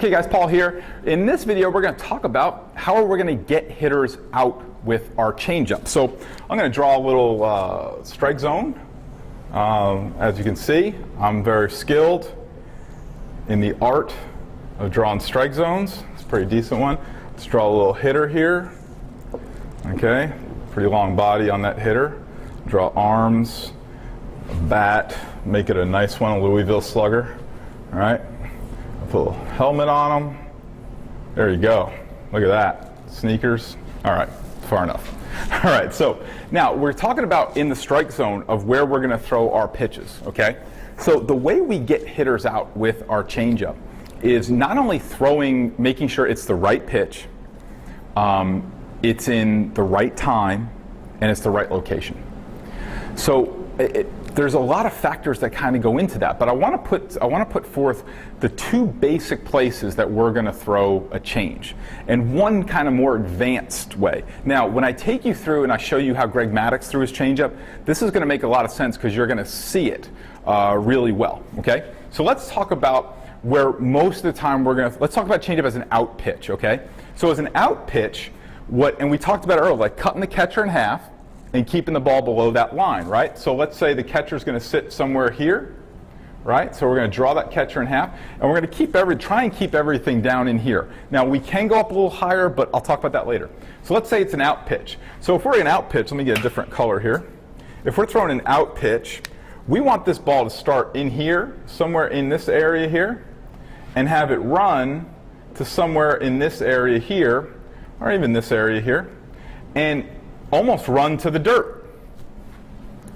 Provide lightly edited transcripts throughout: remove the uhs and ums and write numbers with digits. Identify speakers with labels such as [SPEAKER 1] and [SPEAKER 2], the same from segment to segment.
[SPEAKER 1] Okay guys, Paul here. In this video we're going to talk about how we're going to get hitters out with our changeup. So I'm going to draw a little strike zone. As you can see, I'm very skilled in the art of drawing strike zones. It's a pretty decent one. Let's draw a little hitter here. Okay, pretty long body on that hitter. Draw arms, a bat, make it a nice one, a Louisville Slugger. All right. Put a little helmet on them. There you go. Look at that. Sneakers. All right, far enough. All right, so now we're talking about in the strike zone of where we're going to throw our pitches, okay? So the way we get hitters out with our changeup is not only making sure it's the right pitch, it's in the right time, and it's the right location. So there's a lot of factors that kind of go into that, but I want to put forth the two basic places that we're going to throw a change, and one kind of more advanced way. Now, when I take you through and I show you how Greg Maddux threw his changeup, this is going to make a lot of sense because you're going to see it really well. Okay, so let's talk about where most of the time let's talk about changeup as an out pitch. Okay, so as an out pitch, and we talked about it earlier, like cutting the catcher in half and keeping the ball below that line, right? So let's say the catcher's going to sit somewhere here, right? So we're going to draw that catcher in half, and we're going to try and keep everything down in here. Now we can go up a little higher, but I'll talk about that later. So let's say it's an out pitch. So if we're an out pitch, let me get a different color here. If we're throwing an out pitch, we want this ball to start in here, somewhere in this area here, and have it run to somewhere in this area here, or even this area here, and almost run to the dirt.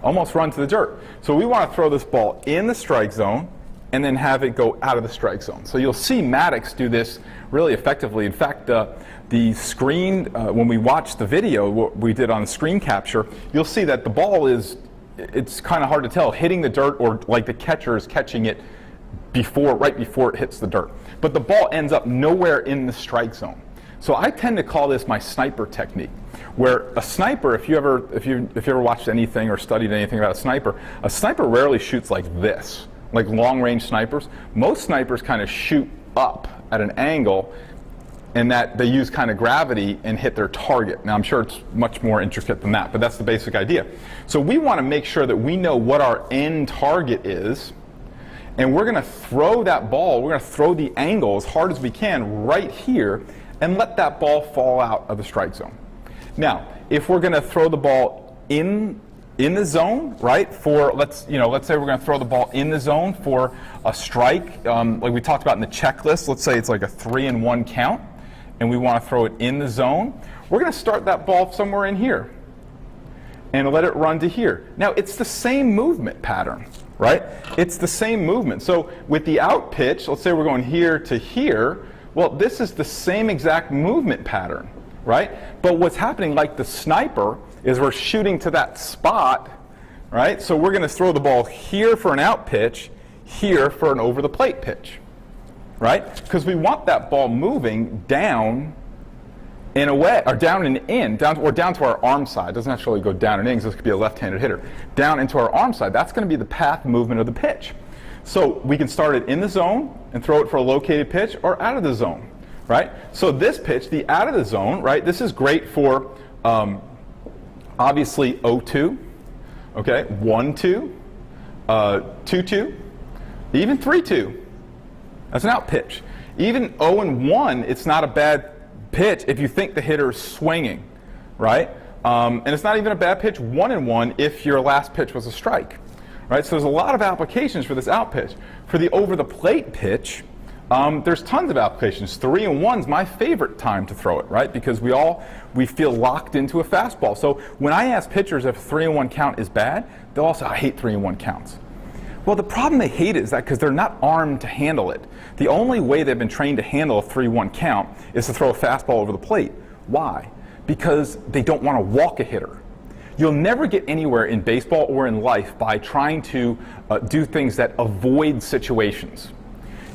[SPEAKER 1] Almost run to the dirt. So we want to throw this ball in the strike zone and then have it go out of the strike zone. So you'll see Maddux do this really effectively. In fact, the screen, when we watch the video, what we did on screen capture, you'll see that the ball it's kind of hard to tell, hitting the dirt or like the catcher is catching it right before it hits the dirt. But the ball ends up nowhere in the strike zone. So I tend to call this my sniper technique, where a sniper, if you ever watched anything or studied anything about a sniper rarely shoots like this, like long-range snipers. Most snipers kind of shoot up at an angle, and that they use kind of gravity and hit their target. Now I'm sure it's much more intricate than that, but that's the basic idea. So we want to make sure that we know what our end target is, and we're going to throw that ball, we're going to throw the angle as hard as we can right here, and let that ball fall out of the strike zone. Now, if we're going to throw the ball in the zone, right? Let's say we're going to throw the ball in the zone for a strike, like we talked about in the checklist. Let's say it's like a 3-1 count, and we want to throw it in the zone. We're going to start that ball somewhere in here and let it run to here. Now, it's the same movement pattern, right? It's the same movement. So with the out pitch, let's say we're going here to here. Well, this is the same exact movement pattern, right? But what's happening, like the sniper, is we're shooting to that spot, right? So we're going to throw the ball here for an out pitch, here for an over the plate pitch, right? Because we want that ball moving down and away, or down and in, down to our arm side. It doesn't actually go down and in, because this could be a left-handed hitter. Down into our arm side. That's going to be the path movement of the pitch. So we can start it in the zone and throw it for a located pitch, or out of the zone, right? So this pitch, the out of the zone, right? This is great for obviously 0-2, okay, 1-2, 2-2, even 3-2. That's an out pitch. Even 0-1, it's not a bad pitch if you think the hitter is swinging, right? And it's not even a bad pitch 1-1 if your last pitch was a strike. Right, so there's a lot of applications for this out pitch. For the over the plate pitch, there's tons of applications. 3-1 is my favorite time to throw it, right? Because we feel locked into a fastball. So when I ask pitchers if 3-1 count is bad, they'll also, I hate 3-1 counts. Well, the problem they hate it is that because they're not armed to handle it. The only way they've been trained to handle a 3-1 count is to throw a fastball over the plate. Why? Because they don't want to walk a hitter. You'll never get anywhere in baseball or in life by trying to do things that avoid situations.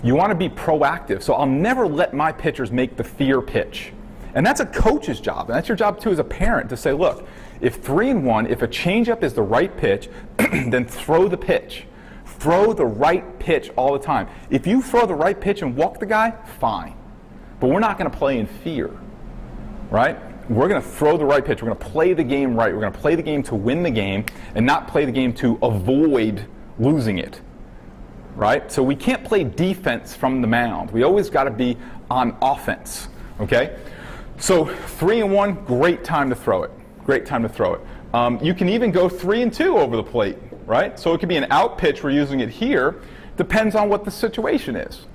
[SPEAKER 1] You want to be proactive. So I'll never let my pitchers make the fear pitch. And that's a coach's job. And that's your job too as a parent to say, look, if 3-1, if a changeup is the right pitch, then throw the pitch. Throw the right pitch all the time. If you throw the right pitch and walk the guy, fine. But we're not going to play in fear, right? We're going to throw the right pitch. We're going to play the game right. We're going to play the game to win the game and not play the game to avoid losing it, right? So we can't play defense from the mound. We always got to be on offense, okay? So 3-1, great time to throw it. Great time to throw it. You can even go 3-2 over the plate, right? So it could be an out pitch. We're using it here. Depends on what the situation is,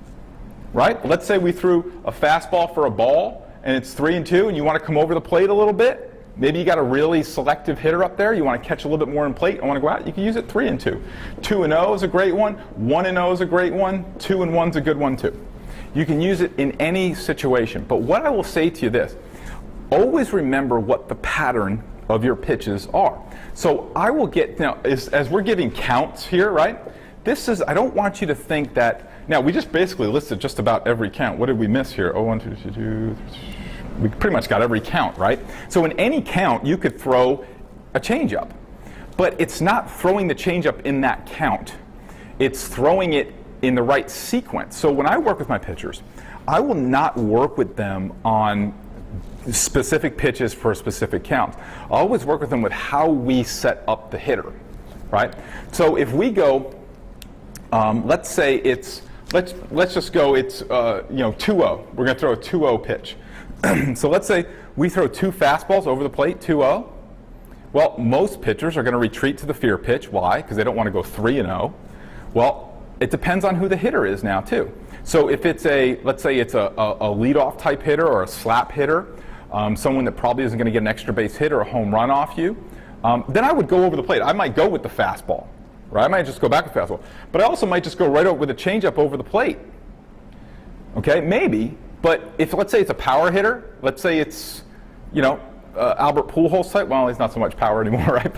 [SPEAKER 1] right? Let's say we threw a fastball for a ball and it's 3-2 and you want to come over the plate a little bit. Maybe you got a really selective hitter up there. You want to catch a little bit more in plate. I want to go out. You can use it 3-2. 2-0 is a great one. 1-0 is a great one. 2-1 is a good one too. You can use it in any situation. But what I will say to you this, always remember what the pattern of your pitches are. So I will get, now as we're giving counts here, right? This is, I don't want you to think that, now we just basically listed just about every count. What did we miss here? 1, 2, 3, 2, 3. We pretty much got every count, right? So in any count, you could throw a changeup. But it's not throwing the changeup in that count. It's throwing it in the right sequence. So when I work with my pitchers, I will not work with them on specific pitches for a specific count. I'll always work with them with how we set up the hitter, right? So if we go, let's say it's, let's just go, it's 2-0. We're going to throw a 2-0 pitch. So let's say we throw 2 fastballs over the plate, 2-0. Well, most pitchers are going to retreat to the fear pitch. Why? Because they don't want to go 3-0. Well, it depends on who the hitter is now too. So if it's a, let's say it's a leadoff type hitter or a slap hitter, someone that probably isn't going to get an extra base hit or a home run off you, then I would go over the plate. I might go with the fastball, right? I might just go back with fastball. But I also might just go right over with a changeup over the plate. Okay, maybe. But if, let's say it's a power hitter, let's say it's, Albert Pujols type, well, he's not so much power anymore, right?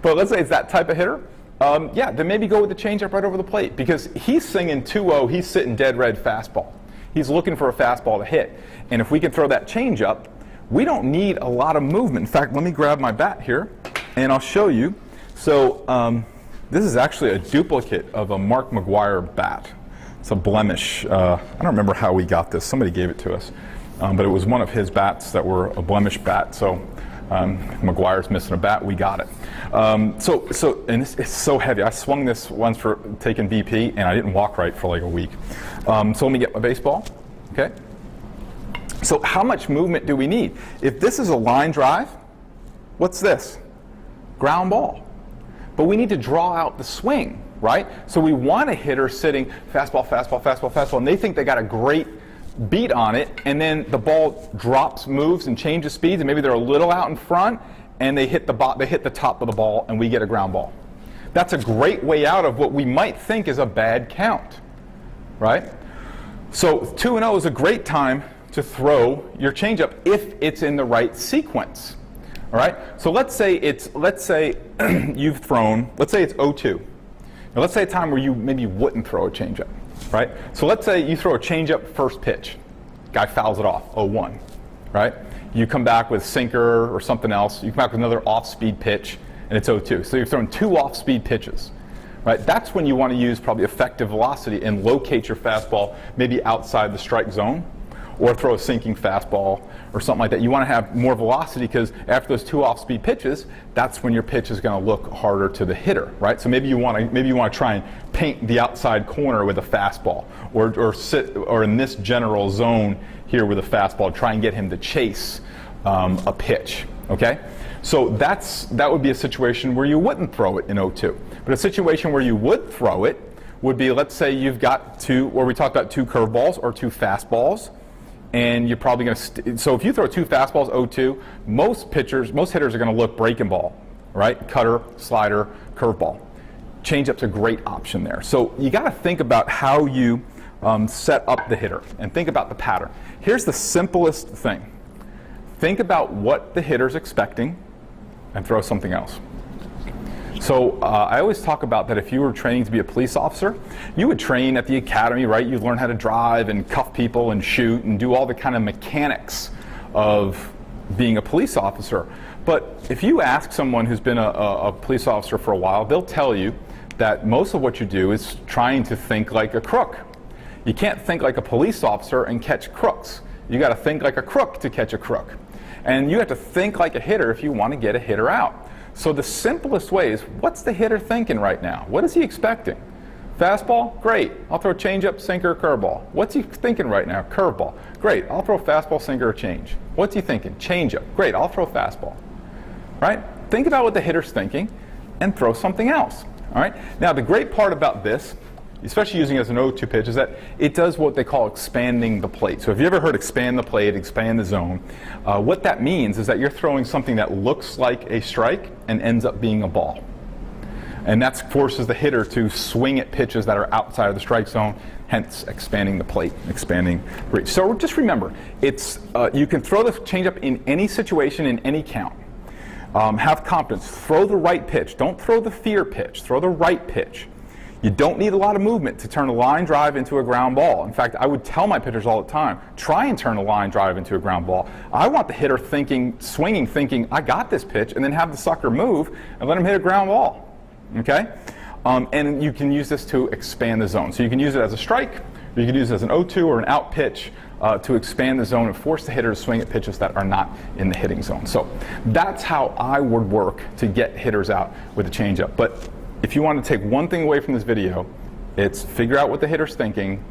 [SPEAKER 1] But let's say it's that type of hitter, then maybe go with the changeup right over the plate because he's singing 2-0, he's sitting dead red fastball. He's looking for a fastball to hit. And if we can throw that changeup, we don't need a lot of movement. In fact, let me grab my bat here and I'll show you. So this is actually a duplicate of a Mark McGwire bat. It's a blemish. I don't remember how we got this. Somebody gave it to us. But it was one of his bats that were a blemish bat. So McGuire's missing a bat. We got it. And it's so heavy. I swung this once for taking BP, and I didn't walk right for like a week. So let me get my baseball. Okay. So how much movement do we need? If this is a line drive, what's this? Ground ball. But we need to draw out the swing. Right? So we want a hitter sitting fastball, fastball, fastball, fastball, and they think they got a great beat on it, and then the ball drops, moves, and changes speeds, and maybe they're a little out in front, and they hit the top of the ball, and we get a ground ball. That's a great way out of what we might think is a bad count, right? So 2-0 is a great time to throw your changeup if it's in the right sequence. All right? So let's say you've thrown, let's say it's 0-2. Now let's say a time where you maybe wouldn't throw a changeup, right? So let's say you throw a changeup first pitch. Guy fouls it off, 0-1, right? You come back with sinker or something else. You come back with another off-speed pitch, and it's 0-2. So you've thrown 2 off-speed pitches, right? That's when you want to use probably effective velocity and locate your fastball maybe outside the strike zone, or throw a sinking fastball or something like that. You want to have more velocity because after those 2 off-speed pitches, that's when your pitch is going to look harder to the hitter, right? So maybe you want to try and paint the outside corner with a fastball, or in this general zone here with a fastball, try and get him to chase a pitch. Okay, so that would be a situation where you wouldn't throw it in 0-2. But a situation where you would throw it would be, let's say you've got we talked about 2 curveballs or 2 fastballs. And you're probably going to, so if you throw 2 fastballs, 0-2, most hitters are going to look breaking ball, right? Cutter, slider, curveball. Changeup's a great option there. So you got to think about how you set up the hitter and think about the pattern. Here's the simplest thing. Think about what the hitter's expecting and throw something else. So I always talk about that if you were training to be a police officer, you would train at the academy, right? You'd learn how to drive and cuff people and shoot and do all the kind of mechanics of being a police officer. But if you ask someone who's been a police officer for a while, they'll tell you that most of what you do is trying to think like a crook. You can't think like a police officer and catch crooks. You got to think like a crook to catch a crook. And you have to think like a hitter if you want to get a hitter out. So the simplest way is, what's the hitter thinking right now? What is he expecting? Fastball? Great. I'll throw changeup, sinker, curveball. What's he thinking right now? Curveball. Great. I'll throw fastball, sinker, or change. What's he thinking? Changeup. Great. I'll throw fastball. Right? Think about what the hitter's thinking and throw something else. All right? Now, the great part about this, especially using it as an 0-2 pitch, is that it does what they call expanding the plate. So if you ever heard expand the plate, expand the zone, what that means is that you're throwing something that looks like a strike and ends up being a ball. And that forces the hitter to swing at pitches that are outside of the strike zone, hence expanding the plate, expanding reach. So just remember, it's you can throw the changeup in any situation, in any count. Have confidence. Throw the right pitch. Don't throw the fear pitch. Throw the right pitch. You don't need a lot of movement to turn a line drive into a ground ball. In fact, I would tell my pitchers all the time, try and turn a line drive into a ground ball. I want the hitter swinging, thinking, I got this pitch, and then have the sucker move and let him hit a ground ball. Okay? And you can use this to expand the zone. So you can use it as a strike, or you can use it as an 0-2 or an out pitch to expand the zone and force the hitter to swing at pitches that are not in the hitting zone. So that's how I would work to get hitters out with a changeup. But if you want to take one thing away from this video, it's figure out what the hitter's thinking,